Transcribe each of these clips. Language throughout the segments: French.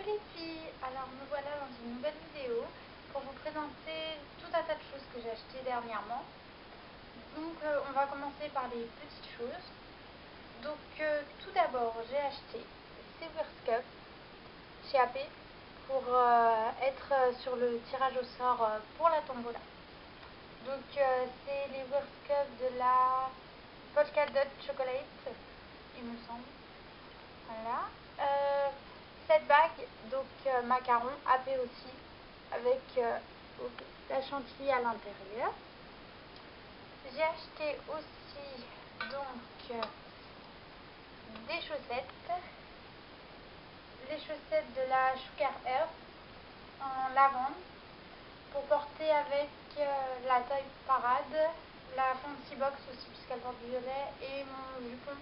les filles, alors me voilà dans une nouvelle vidéo pour vous présenter tout un tas de choses que j'ai achetées dernièrement. Donc on va commencer par les petites choses. Donc tout d'abord j'ai acheté ces Wirs Cup chez AP pour être sur le tirage au sort pour la tombola. Donc c'est les Wirs Cup de la Polka Dot Chocolate, il me semble. Voilà. Cette bague, donc macaron, AP aussi, avec la chantilly à l'intérieur. J'ai acheté aussi donc des chaussettes. Les chaussettes de la Sugar Earth en lavande pour porter avec la taille parade, la fancy box aussi puisqu'elle porte violet et mon jupon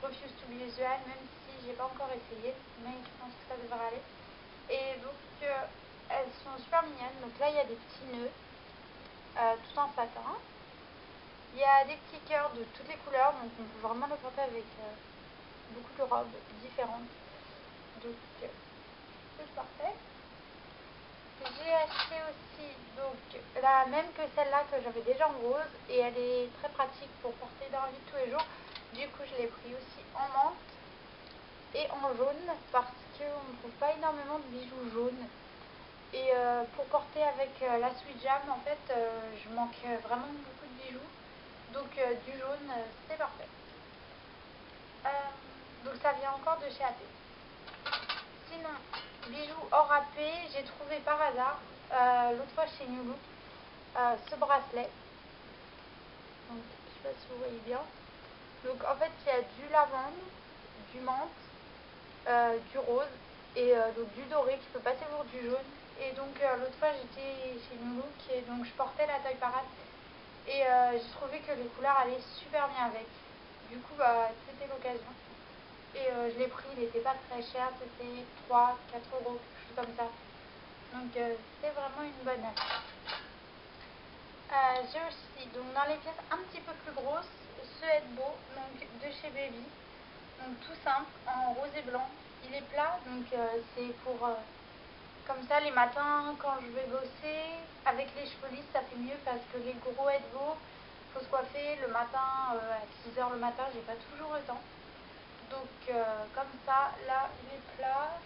Refuse to be usual, même si j'ai pas encore essayé, mais je pense que ça devrait aller. Et donc elles sont super mignonnes. Donc là il y a des petits nœuds tout en satin. Il y a des petits cœurs de toutes les couleurs, donc on peut vraiment le porter avec beaucoup de robes différentes. Donc c'est parfait. J'ai acheté aussi donc la même que celle-là que j'avais déjà en rose et elle est très pratique pour porter dans la vie de tous les jours. Du coup je l'ai pris aussi en menthe et en jaune parce qu'on ne trouve pas énormément de bijoux jaunes. Et pour porter avec la Sweet Jam en fait je manque vraiment beaucoup de bijoux. Donc du jaune c'est parfait. Donc ça vient encore de chez AP. Sinon, bijoux hors AP, j'ai trouvé par hasard l'autre fois chez New Look ce bracelet. Donc, je sais pas si vous voyez bien. Donc en fait il y a du lavande, du menthe, du rose et donc du doré qui peut passer pour du jaune. Et donc l'autre fois j'étais chez New Look et donc je portais la taille parade et j'ai trouvé que les couleurs allaient super bien avec. Du coup c'était l'occasion. Et je l'ai pris, il n'était pas très cher, c'était 3-4 euros, quelque chose comme ça. Donc c'est vraiment une bonne affaire. J'ai aussi, donc dans les pièces un petit peu plus grosses, ce Headbow, donc de chez Baby. Donc tout simple, en rose et blanc. Il est plat, donc c'est pour comme ça les matins quand je vais bosser. Avec les cheveux lisses, ça fait mieux parce que les gros Headbow, faut se coiffer le matin à 6 h le matin, j'ai pas toujours le temps. Donc comme ça, là il est plat,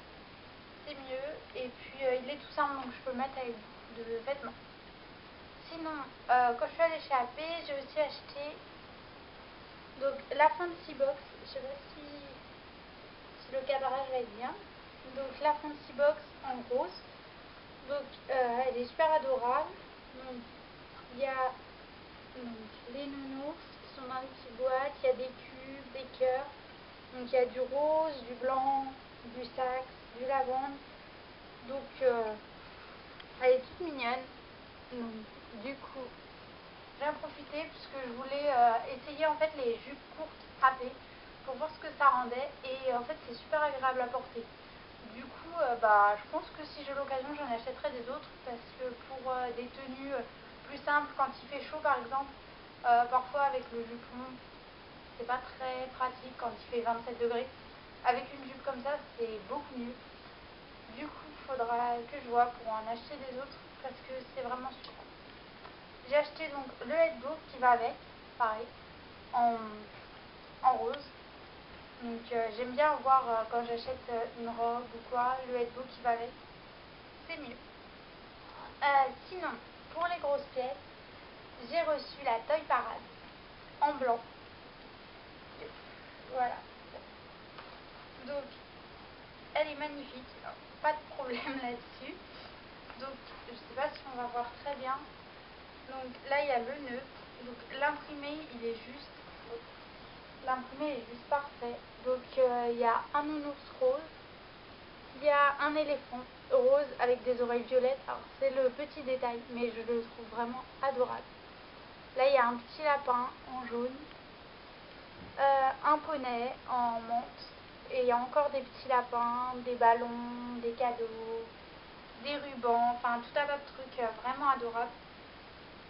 c'est mieux. Et puis il est tout simple, donc je peux le mettre avec beaucoup de vêtements. Sinon, quand je suis allée chez AP, j'ai aussi acheté donc la Fancy Box. Je sais pas si le cadrage va être bien. Donc la Fancy Box en rose. Donc elle est super adorable. Donc il y a les nounours qui sont dans les petites boîtes. Il y a des cubes, des cœurs. Donc il y a du rose, du blanc, du saxe, du lavande. Donc elle est toute mignonne. Donc, du coup, j'ai profité puisque je voulais essayer en fait les jupes courtes AP pour voir ce que ça rendait et en fait c'est super agréable à porter. Du coup, je pense que si j'ai l'occasion j'en achèterai des autres parce que pour des tenues plus simples quand il fait chaud par exemple, parfois avec le jupon c'est pas très pratique quand il fait 27 degrés. Avec une jupe comme ça c'est beaucoup mieux. Du coup il faudra que je vois pour en acheter des autres parce que c'est vraiment super. J'ai acheté donc le Headbow qui va avec, pareil, en rose. Donc j'aime bien voir quand j'achète une robe ou quoi, le Headbow qui va avec, c'est mieux. Sinon, pour les grosses pièces, j'ai reçu la Toy Parade en blanc. Voilà. Donc, elle est magnifique, pas de problème là-dessus. Donc, je sais pas si on va voir très bien. Donc là, il y a le nœud. Donc l'imprimé, l'imprimé est juste parfait. Donc il y a un nounours rose. Il y a un éléphant rose avec des oreilles violettes. Alors c'est le petit détail, mais je le trouve vraiment adorable. Là, il y a un petit lapin en jaune. Un poney en menthe. Et il y a encore des petits lapins, des ballons, des cadeaux, des rubans, enfin tout un tas de trucs vraiment adorables.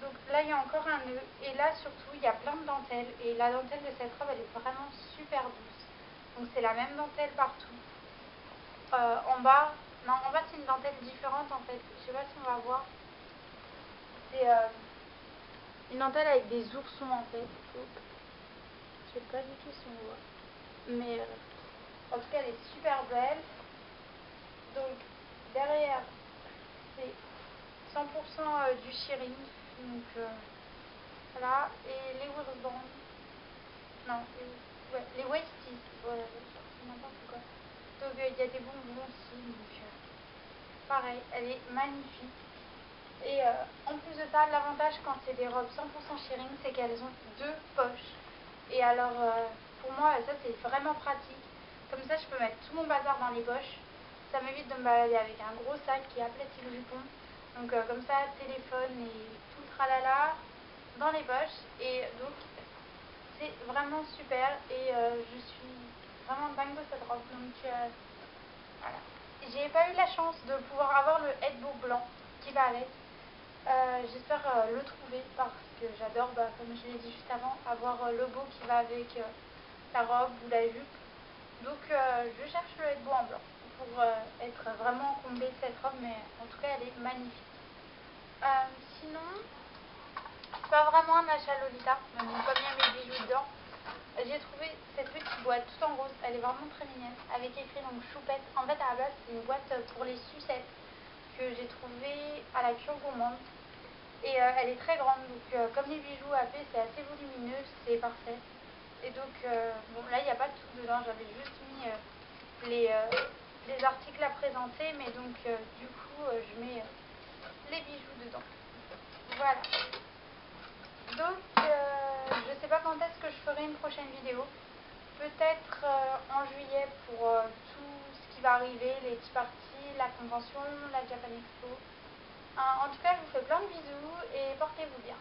Donc là il y a encore un nœud et là surtout il y a plein de dentelles et la dentelle de cette robe elle est vraiment super douce. Donc c'est la même dentelle partout. En bas Non, en fait c'est une dentelle différente en fait. Je sais pas si on va voir. C'est une dentelle avec des oursons en fait. Donc, je sais pas du tout si on voit. Mais en tout cas elle est super belle. Donc derrière c'est 100% du shearing. Donc voilà. Et les wristbands. Non, les wasties. Voilà, n'importe quoi. Donc il y a des bonbons aussi. Donc pareil, elle est magnifique. Et en plus de ça, l'avantage quand c'est des robes 100% shearing, c'est qu'elles ont deux poches. Et alors, pour moi, ça c'est vraiment pratique. Comme ça, je peux mettre tout mon bazar dans les poches. Ça m'évite de me balader avec un gros sac qui aplatit le jupon. Donc comme ça, téléphone et tout le tralala dans les poches. Et donc, c'est vraiment super. Et je suis vraiment dingue de cette robe. Donc voilà. J'ai pas eu la chance de pouvoir avoir le headbow blanc qui va avec. J'espère le trouver parce que j'adore, comme je l'ai dit juste avant, avoir le beau qui va avec la robe ou la jupe. Donc je cherche le headbow en blanc pour être vraiment comblée de cette robe, mais en tout cas elle est magnifique. Sinon, c'est pas vraiment un achat Lolita, mais bon, comme il y a mes bijoux dedans, j'ai trouvé cette petite boîte tout en rose. Elle est vraiment très mignonne, avec écrit donc choupette. En fait à la base c'est une boîte pour les sucettes que j'ai trouvée à la cure gourmande. Et elle est très grande, donc comme les bijoux à fait, c'est assez volumineux, c'est parfait. Et donc, bon, là, il n'y a pas de tout dedans, j'avais juste mis les articles à présenter, mais donc, du coup, je mets les bijoux dedans. Voilà. Donc, je sais pas quand est-ce que je ferai une prochaine vidéo. Peut-être en juillet pour tout ce qui va arriver, les tea parties, la convention, la Japan Expo. En tout cas, je vous fais plein de bisous et portez-vous bien.